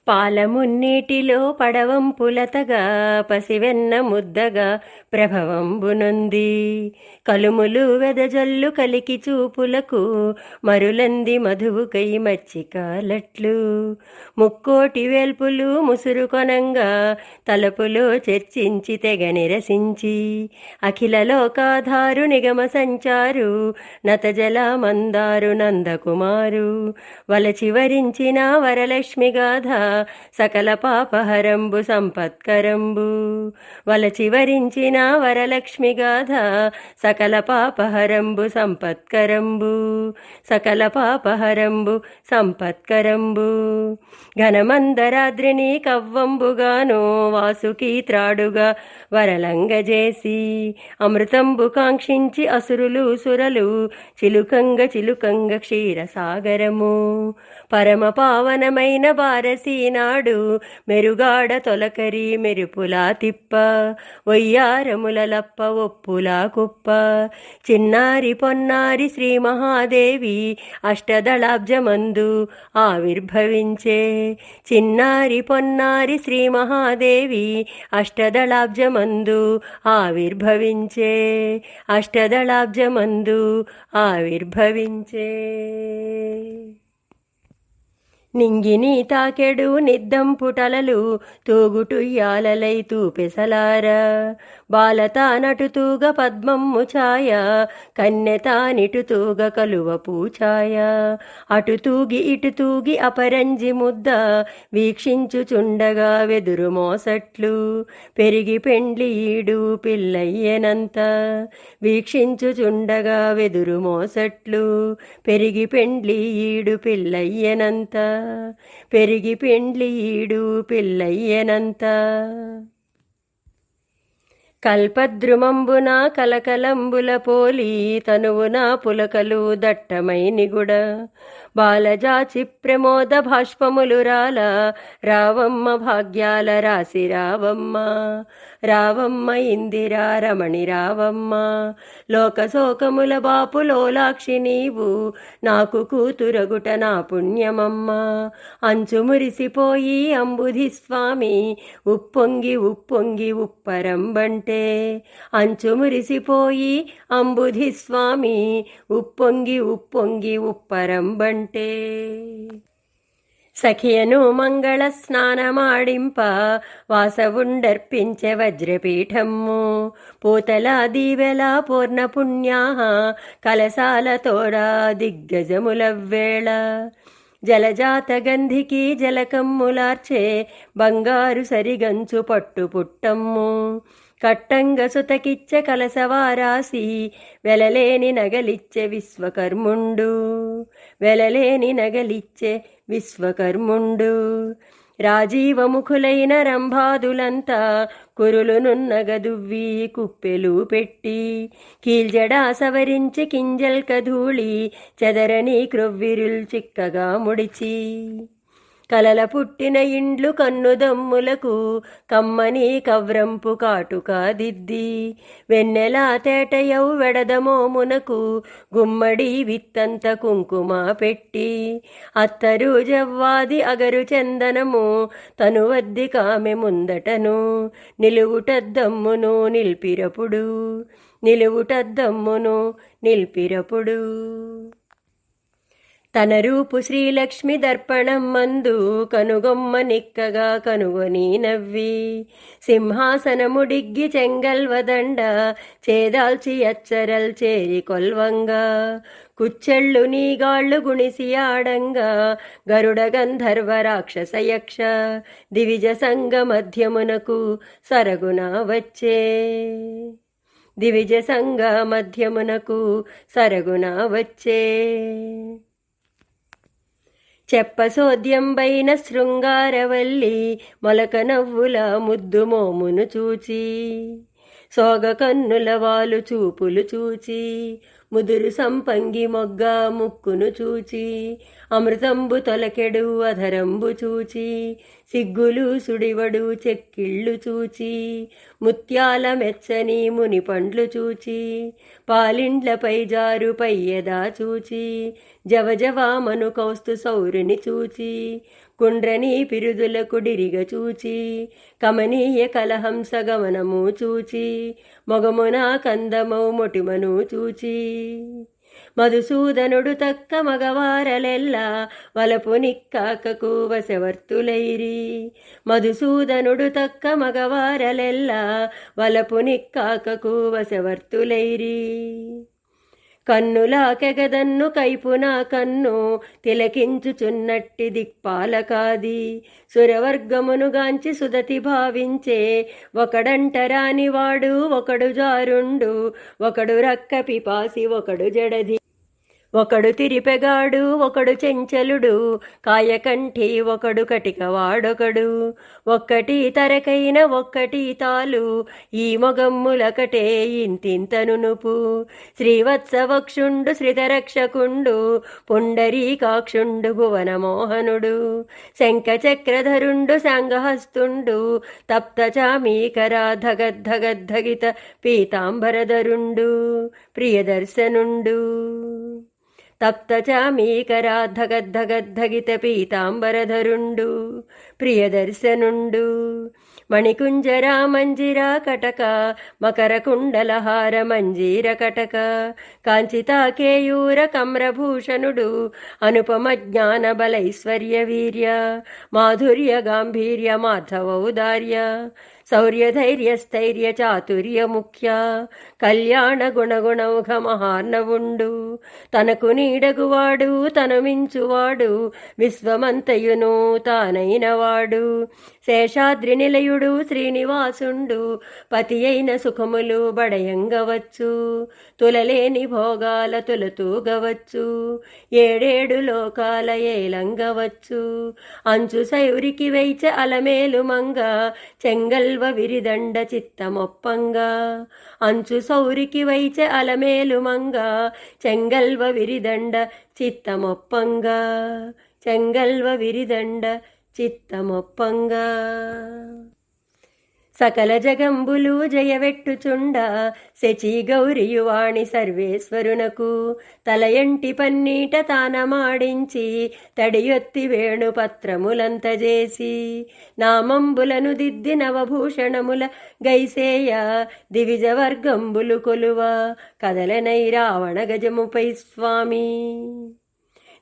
పాలమున్నీటిలో పడవంపులతగా పసివెన్న ముద్దగా ప్రభవంబునుంది. కలుములు వెదజల్లు కలికి చూపులకు మరులంది మధువుకై మచ్చికాలట్లు. ముక్కోటి వేల్పులు ముసురు కొనంగా తలపులో చర్చించి తెగ నిరసించి అఖిల లోకాధారు నిగమ సంచారు నతజల మందారు నందకుమారు వలచి వరించిన వరలక్ష్మి గాథ సకల పాపహరంబు సంపత్కరంబు. వలచి వరించిన వరలక్ష్మి గాథ సకల పాపహరంబు సంపత్కరంబు. సకల పాపహరంబు సంపత్కరంబు. ఘనమందరాద్రిని కవ్వంబుగాను వాసుకి త్రాడుగా వరలంగజేసి అమృతంబు కాంక్షించి అసురులు సురలు చిలుకంగ చిలుకంగ క్షీరసాగరము. పరమ పావనమైన బారసీనాడు మెరుగాడ తొలకరి మెరుపులా తిప్ప వయ్యారముల లప్ప ఒప్పులా కుప్ప. చిన్నారి పొన్నారి శ్రీ మహాదేవి అష్టదళాబ్జమందు ఆవిర్భవించే. చిన్నారి పొన్నారి శ్రీ మహాదేవి అష్టదళాబ్జమందు ఆవిర్భవించే. అష్టదళాబ్జమందు ఆవిర్భవించే. నింగిని తాకెడు నిద్దం పుటలలు తూగుటుయ్యాలలై తూపెసలారా. బాలతా నటుతూగ పద్మమ్ము ఛాయ కన్యతా నిటుతూగ కలువ పూఛాయ. అటుతూగి ఇటుతూగి అపరంజి ముద్ద వీక్షించుచుండగా వెదురు మోసట్లు పెరిగి పెండ్లి ఈడు పిల్లయ్యనంత. వీక్షించుచుండగా వెదురు మోసట్లు పెరిగి పెండ్లి ఈడు పిల్లయ్యనంత. పెరిగి పెండ్లి ఈడు పిల్లయ్యనంత. కల్పద్రుమంబున కలకలంబుల పోలి తనువున పులకలు దట్టమై నిగుడ. బాలజాచి ప్రమోద భాష్పములు రాల రావమ్మ భాగ్యాల రాసి రావమ్మ. రావమ్మ ఇందిరా రమణి రావమ్మ. లోకశోకముల బాపు లోలాక్షి నీవు నాకు కూతురగుట నా పుణ్యమమ్మ. అంచు మురిసిపోయి అంబుధి స్వామి ఉప్పొంగి ఉప్పొంగి ఉప్పరంబంటే. అంచు మురిసిపోయి అంబుధి స్వామి ఉప్పొంగి ఉప్పొంగి ఉప్పరంబంటే. సఖియను మంగళ స్నానమాడింప వాసవుండర్పించె వజ్రపీఠమ్ము. పూతల దీవెల పూర్ణ పుణ్యాహ కలసాల తోడా దిగ్గజములవ్వేళ. జలజాత గంధికి జలకమ్ములార్చే బంగారు సరిగంచు పట్టు పుట్టమ్ము. కట్టంగ సుతకిచ్చే కలసవారాసి వెలలేని నగలిచ్చే విశ్వకర్ముండు. వెలలేని నగలిచ్చే విశ్వకర్ముండు. రాజీవముఖులైన రంభాదులంతా కురులునున్నగదువ్వి కుప్పెలు పెట్టి కీల్జడా సవరించి కింజల్క ధూళి చెదరని క్రొవ్విరుల్ చిక్కగా ముడిచి. కలల పుట్టిన ఇండ్లు కన్నుదమ్ములకు కమ్మని కవ్రంపు కాటుకా దిద్ది. వెన్నెలా తేటయౌ వెడదమోమునకు గుమ్మడి విత్తంత కుంకుమ పెట్టి. అత్తరు జవ్వాది అగరు చందనము తనువద్ది కామె ముందటను నిలువుటద్దమ్మును నిల్పిరపుడు. నిలువుటద్దమ్మును నిల్పిరపుడు. తన రూపు శ్రీలక్ష్మి దర్పణం మందు కనుగొమ్మ నిక్కగా కనుగొని నవ్వి. సింహాసనముడిగ్గి చెంగల్వదండ చేదాల్చి అచ్చరల్ చేరి కొల్వంగా. కుచ్చెళ్ళు నీగాళ్ళు గుణిసి ఆడంగా గరుడ గంధర్వ రాక్షస యక్ష దివిజ సంగ మధ్యమునకు సరగున వచ్చే. దివిజ సంగ మధ్యమునకు సరగున వచ్చే. చెప్పసోద్యంబైన శృంగారవల్లి మొలక నవ్వుల ముద్దు మోమును చూచి. సోగ కన్నుల వాలు చూపులు చూచి. ముదురు సంపంగి మొగ్గ ముక్కును చూచి. అమృతంబు తొలకెడు అధరంబు చూచి. సిగ్గులు సుడివడు చెక్కిళ్ళు చూచి. ముత్యాల మెచ్చని ముని పండ్లు చూచి. పాలిండ్లపై జారు పయ్యదా చూచి. జవజవామను కౌస్తు సౌరుని చూచి. కుండ్రని పిరుదుల కుడిరిగ చూచి కమనీయ కలహంస గమనము చూచి మొగమున కందమౌ మొటిమను చూచి మధుసూదనుడు తక్క మగవారలెల్ల వలపు నిక్కాకకు వశవర్తులైరి మధుసూదనుడు తక్క మగవారలెల్ల వలపు నిక్కాకకు వశవర్తులైరి కన్నులాకెగదన్ను కైపున కన్ను తిలకించుచున్నట్టి దిక్పాలకాది సురవర్గమునుగాంచి సుదతి భావించే ఒకడంటరాని వాడు ఒకడు జారుండు ఒకడు రక్క పిపాసి ఒకడు జడది ఒకడు తిరిపెగాడు ఒకడు చెంచలుడు కాయకంఠి ఒకడు కటికవాడొకడు ఒక్కటి తరకైన ఒక్కటి తాలు ఈ మొగమ్ములకటే ఇంతింతనునుపు శ్రీవత్సవక్షుండు శ్రితరక్షకుండు పుండరీకాక్షుండు భువనమోహనుడు శంఖచక్రధరుండు శాంగహస్తుండు తప్తచామీకరా ధగద్ధగద్ధగిత పీతాంబరధరుండు ప్రియదర్శనుండు తప్తచామీకరా ధగద్ధగద్ధగిత పీతాంబరధరుండు ప్రియదర్శనుండు మణికుంజరా మంజిరా కటక మకర కుండలహార మంజీర కటక కాంచితాకేయూర కమ్రభూషణుడు అనుపమ జ్ఞాన బలైశ్వర్య వీర్య మాధుర్య గాంభీర్య మాధవౌదార్య శౌర్యధైర్య స్థైర్య చాతుర్య ముఖ్య కళ్యాణ గుణగుణౌఘ మహార్ణవుండు తనకు నీడగువాడు తను మించువాడు విశ్వమంతయును తానైనవాడు శేషాద్రి నిలయుడు శ్రీనివాసుండు పతి అయిన సుఖములు బడయంగవచ్చు తులలేని భోగాల తులతూగవచ్చు ఏడేడు లోకాల ఏలంగవచ్చు అంచు సౌరికి వైచ అలమేలు మంగ చెంగల్వ విరిదండ చిత్తమొప్పంగా అంచు సౌరికి వైచ అలమేలు మంగ చెంగల్వ విరిదండ చిత్తమొప్పంగా చెంగల్వ విరిదండ చిత్తమొప్పంగా సకల జగంబులు జయవెట్టుచుండ శచీ గౌరియువాణి సర్వేశ్వరునకు తలయంటి పన్నీట తానమాడించి తడియొత్తి వేణుపత్రములంతజేసి నామంబులను దిద్ది నవభూషణముల గైసేయ దివిజవర్గంబులు కొలువ కదలనై రావణ గజముపై స్వామి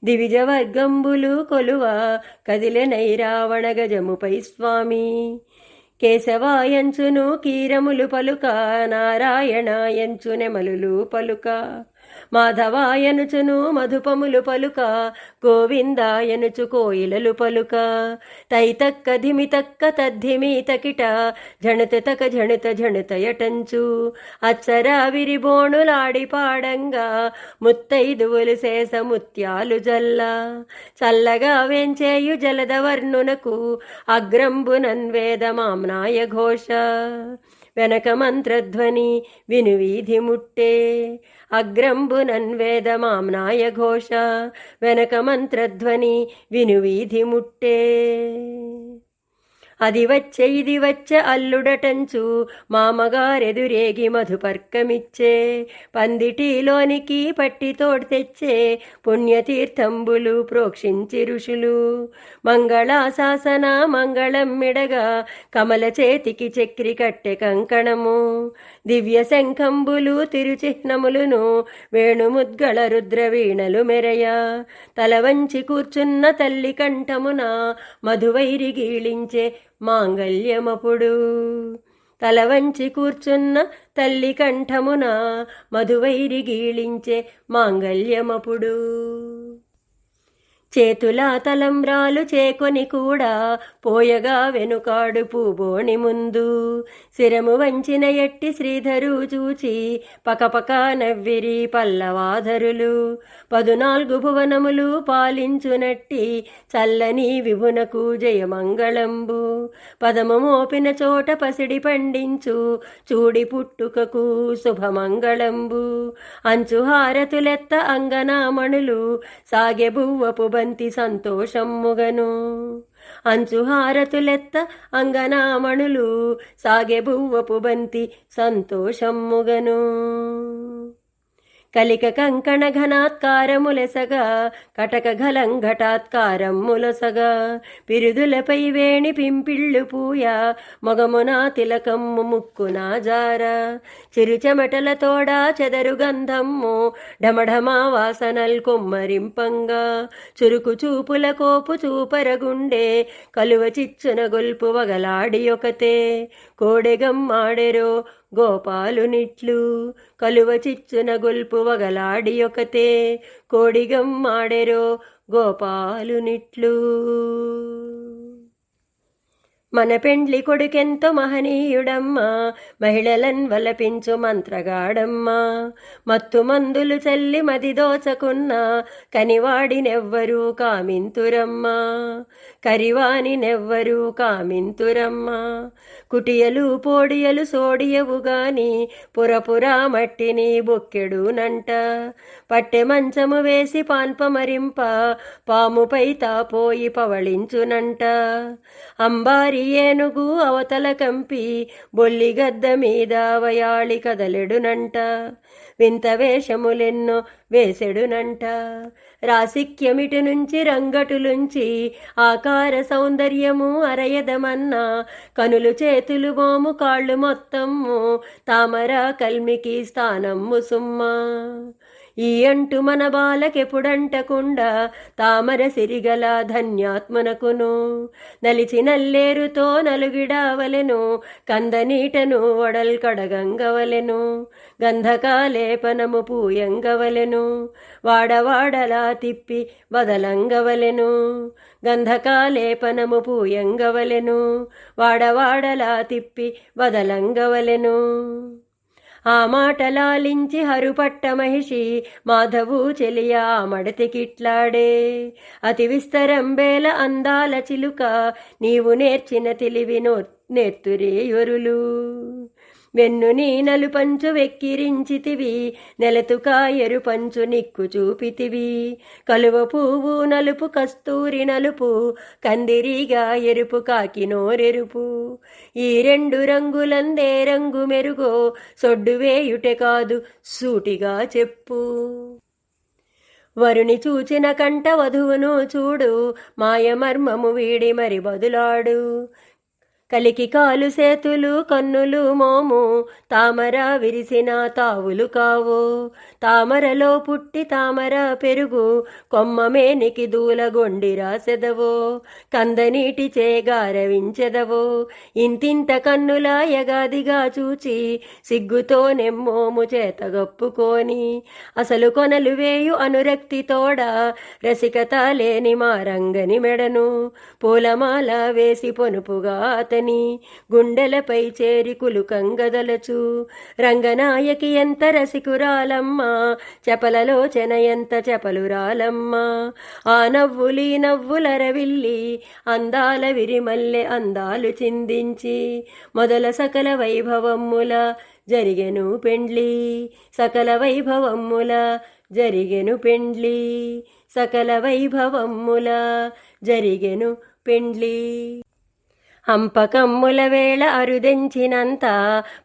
దివిజవర్గంబులు కొలువ కదిలెనై రావణ గజముపై స్వామి కేశవాయంచును కీరములు పలుక నారాయణాయంచు నెమలులు పలుక మాధవాయనుచును మధుపములు పలుక గోవిందాయనుచు కోయిలలు పలుక తైతక్క ధిమితక్క తద్ధిమీతకిట జణుతక జణుత జణుతయటంచు అచ్చరా విరిబోణులాడి పాడంగా ముత్తైదువులు శేష ముత్యాలు జల్ల చల్లగా వెంచేయు జలదవర్ణునకు అగ్రంబునన్వేద మామ్నాయ ఘోష వెనక మంత్రధ్వని వినువీధి ముట్టే అగ్రంబునన్వేద మామ్నాయ ఘోష వెనక మంత్రధ్వని వినువీధి ముట్టే అది వచ్చే ఇది వచ్చే అల్లుడటంచు మామగారెదురేగి మధుపర్కమిచ్చే పందిటిలోనికి పట్టి తోడు తెచ్చే పుణ్యతీర్థంబులు ప్రోక్షించి ఋషులు మంగళాశాసన మంగళం మిడగా కమల చేతికి చక్రి కట్టె కంకణము దివ్య శంఖంబులు తిరుచిహ్నములును వేణుముద్గళ రుద్రవీణలు మెరయ తల వంచి కూర్చున్న తల్లి కంఠమున మధువైరి గీళించే మాంగళ్యమపుడు తల వంచి కూర్చున్న తల్లి కంఠమున మధువైరి గీళించే మాంగళ్యమపుడు చేతుల తలంబ్రాలు చేకొని కూడా పోయగా వెనుకాడు పూబోణి ముందు శిరము వంచిన ఎట్టి శ్రీధరు చూచి పకపక నవ్విరి పల్లవాధరులు 14 భువనములు పాలించునట్టి చల్లని విభునకు జయమంగళంబు పదము మోపిన చోట పసిడి పండించు చూడి పుట్టుకకు శుభమంగళంబు అంచు హారతులెత్త అంగనామణులు సాగె బువ్వపు బంతి సంతోషమ్ముగను అంచు హారతులెత్త అంగనామణులు సాగె బువ్వపు బంతి సంతోషమ్ముగను కలిక కంకణ ఘనాత్కారములెసగా కటక ఘలంఘటాత్కారములొసగా పిరుదులపై వేణి పింపిళ్ళు పూయ మొగమున తిలకమ్ము ముక్కున జార చిరుచెమటల తోడా చెదరు గంధమ్ము ఢమఢమా వాసనల్ కొమ్మరింపంగా చురుకు చూపుల కోపు చూపరగుండే కలువ చిచ్చున గొల్పు వగలాడి ఒకతే కోడెగమ్మాడెరో గోపాలునిట్లు కలువ చిచ్చున గొల్పు వగలాడి ఒకతే కోడిగమ్మాడెరో గోపాలునిట్లు. మన పెండ్లి కొడుకెంతో మహనీయుడమ్మా మహిళలన్ వలపించు మంత్రగాడమ్మా మత్తు మందులు చల్లి మది దోచకున్న కనివాడినెవ్వరూ కామింతురమ్మా కరివానినెవ్వరూ కామింతురమ్మా కుటియలు పోడియలు సోడియవు గాని పురపురా మట్టిని బొక్కెడునంట పట్టె మంచము వేసి పాన్పమరింప పాముపై తాపోయి పవళించునంట అంబారి ఏనుగు అవతల కంపి బొల్లిగద్ద మీద వయాళి కదలెడునంట వింత వేషములెన్నో వేసెడునంట రాసిక్యమిటి నుంచి రంగటులుంచి ఆకార సౌందర్యము అరయదమన్నా కనులు చేతులు మోము కాళ్ళు మొత్తము తామర కల్మికి స్థానము సుమ్మా ఈ అంటు మన బాలకెప్పుడంటకుండా తామర సిరిగల ధన్యాత్మనకును నలిచి నల్లేరుతో నలుగిడావలెను కందనీటను వడల్ కడగంగవలెను గంధకాలేపనము పూయంగవలెను వాడవాడలా తిప్పి వదలంగవలెను గంధకాలేపనము పూయంగవలెను వాడవాడలా తిప్పి వదలంగవలెను. ఆ మాటలాలించి హరుపట్ట మహిషి మాధవు చెలియా మడతికిట్లాడే అతి విస్తరంబేల అందాల చిలుక నీవు నేర్చిన తెలివి నేర్తురేయొరులు వెన్ను నీ నలుపంచు వెక్కిరించితివి నెలతుక ఎరుపంచు నిక్కు చూపితివి కలువ పువ్వు నలుపు కస్తూరి నలుపు కందిరిగా ఎరుపు కాకి నోరెరుపు ఈ రెండు రంగులందే రంగు మెరుగో సొడ్డు వేయుటె కాదు సూటిగా చెప్పు వరుని చూచిన కంట వధువును చూడు మాయమర్మము వీడి మరి బదులాడు కలికి కాలు సేతులు కన్నులు మోము తామర విరిసిన తావులు కావు తామరలో పుట్టి తామర పెరుగు కొమ్మమేనికి దూలగొండి రాసెదవో కందనీటి చేగారవించెదవో ఇంతింత కన్నుల యగాదిగా చూచి సిగ్గుతో నెమ్మోము చేతగప్పుకొని అసలు కొనలు వేయు అనురక్తి తోడ రసికత లేని మారంగని మెడను పూలమాల వేసి పొనుపుగా గుండెలపై చేరి కులుకంగదలచు రంగనాయకి ఎంత రసికురాలమ్మా చెపలలోచన ఎంత చెపలురాలమ్మా ఆ నవ్వులీ నవ్వులరవిల్లి అందాల విరిమల్లె అందాలు చిందించి మొదల సకల వైభవమ్ముల జరిగెను పెండ్లి సకల వైభవమ్ముల జరిగెను పెండ్లి సకల వైభవమ్ముల జరిగెను పెండ్లి హంపకమ్ముల వేళ అరుదెంచినంత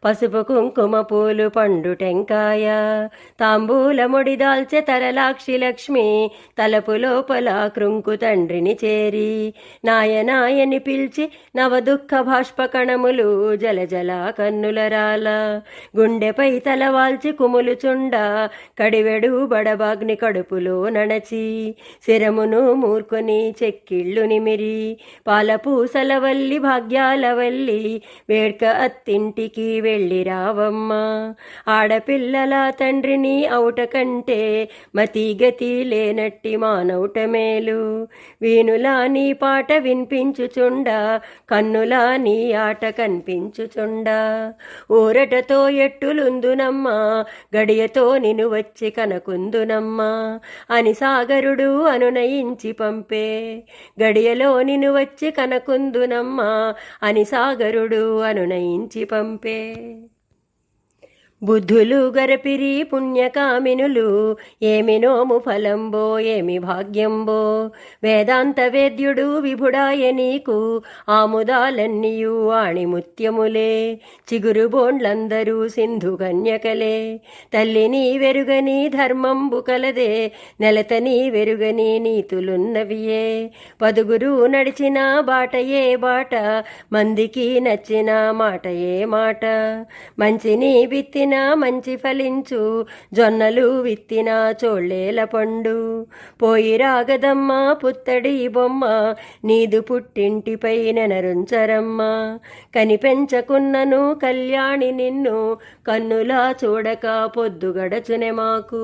పసుపు కుంకుమ పూలు పండు టెంకాయ తాంబూల ముడిదాల్చె తరలాక్షి లక్ష్మి తలపు లోపల కృంకు తండ్రిని చేరి నాయనాయని పిలిచి నవదుఃఖ బాష్పకణములు జలజల కన్నులరాల గుండెపై తలవాల్చి కుములుచుండ కడివెడు బడబాగ్ని కడుపులో నడచి శిరమును మూర్కొని చెక్కిళ్ళు నిమిరి పాలపూసల వల్లి భాగ్యాల వల్లి వేడ్క అత్తింటికి వెళ్ళి రావమ్మా ఆడపిల్లల తండ్రిని అవుట కంటే మతిగతి లేనట్టి మానవుట మేలు వీణులా నీ పాట వినిపించుచుండ కన్నులా నీ ఆట కనిపించుచుండ ఊరటతో ఎట్టులుందునమ్మా గడియతో నిను వచ్చి కనకుందునమ్మా అని సాగరుడు అనునయించి పంపే గడియలో నిను వచ్చి కనకుందునమ్మా అని సాగరుడు అనునయించి పంపే బుద్ధులు గరపిరి పుణ్యకామినులు ఏమి నోము ఫలంబో ఏమి భాగ్యంబో వేదాంత వేద్యుడు విభుడాయ నీకు ఆముదాలన్నీయు ఆణిముత్యములే చిగురు బోండ్లందరూ సింధు కన్యకలే తల్లిని వెరుగని ధర్మంబు కలదే నెలతని వెరుగని నీతులున్నవియే పదుగురు నడిచిన బాటయే బాట మందికి నచ్చిన మాటయే మాట మంచిని విత్తిన మంచి ఫలించు జొన్నలు విత్తిన చోళ్ళేల పండు పోయి రాగదమ్మ పుత్తడి బొమ్మ నీదు పుట్టింటిపై నెనరుంచరమ్మ కనిపెంచకున్నను కళ్యాణి నిన్ను కన్నులా చూడక పొద్దు గడచునె మాకు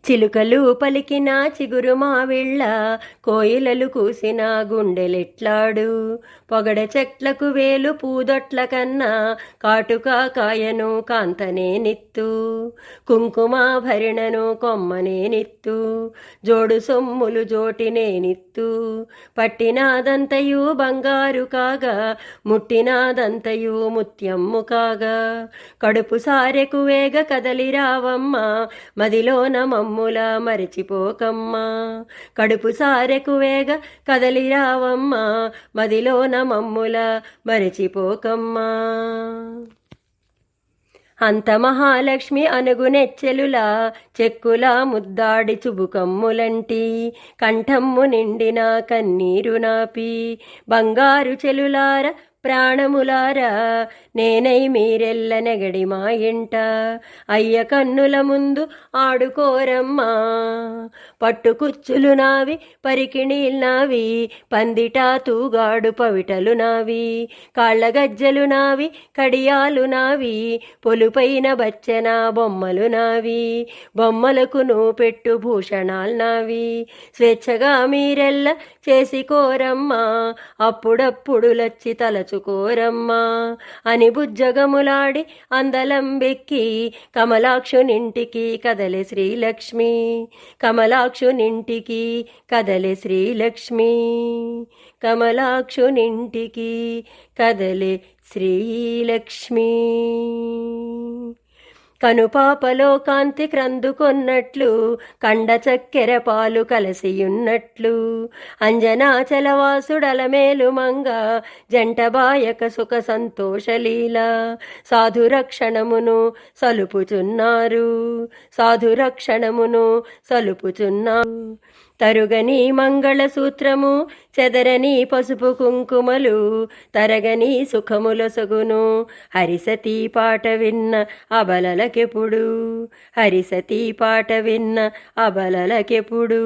చిలుకలు పలికిన చిగురు మావిళ్ళ కోయిలలు కూసిన గుండెలెట్లాడు పొగడ చెట్లకు వేలు పూదొట్ల కన్నా కాటుక కాయను కాంతనే నిత్తు కుంకుమ భరిణను కొమ్మనే నిత్తు జోడు సొమ్ములు జోటినే నిత్తు పట్టినాదంతయు బంగారు కాగా ముట్టినాదంతయు ముత్యమ్ము కాగా కడుపు సారెకు వేగ కదలిరావమ్మ మదిలోన మమ్ముల మరచిపోకమ్మా కడుపు సారెకు వేగ కదలిరావమ్మా మదిలోన మమ్ముల మరచిపోకమ్మా అంత మహాలక్ష్మి అనుగునెచ్చెలుల చెక్కుల ముద్దాడి చుబుకమ్ములంటి కంఠమ్ము నిండిన కన్నీరు నాపి బంగారు చెలులార ప్రాణములారా నేనై మీరెల్ల నెగడి మా ఇంట అయ్య కన్నుల ముందు ఆడుకోరమ్మా పట్టుకుచ్చులు నావి పరికిణీల్ నావి పందిట తూగాడు పవిటలు నావి కాళ్ళ గజ్జలు నావి కడియాలు నావి పొలుపైన బచ్చెన బొమ్మలు నావి బొమ్మలకు పెట్టు భూషణాలు నావి స్వేచ్ఛగా మీరెల్ల చేసుకోరమ్మా అప్పుడప్పుడు లచ్చి తలచుకోరమ్మా అని బుజ్జగములాడి అందలంబెక్కి కమలాక్షునింటికి కదలే శ్రీలక్ష్మి కమలాక్షునింటికి కదలే శ్రీలక్ష్మి కమలాక్షునింటికి కదలే శ్రీలక్ష్మి కనుపాపలో కాంతి క్రందుకొన్నట్లు కండ చక్కెర పాలు కలసియున్నట్లు అంజనాచలవాసుడలమేలు మంగ జంటబాయక సుఖ సంతోషలీల సాధురక్షణమును సలుపుచున్నారు సాధురక్షణమును సలుపుచున్నారు తరుగని మంగళసూత్రము చెదరని పసుపు కుంకుమలు తరగని సుఖములొసగును హరిసతీ పాట విన్న అబలలకెప్పుడు హరిసతీ పాట విన్న అబలలకెప్పుడు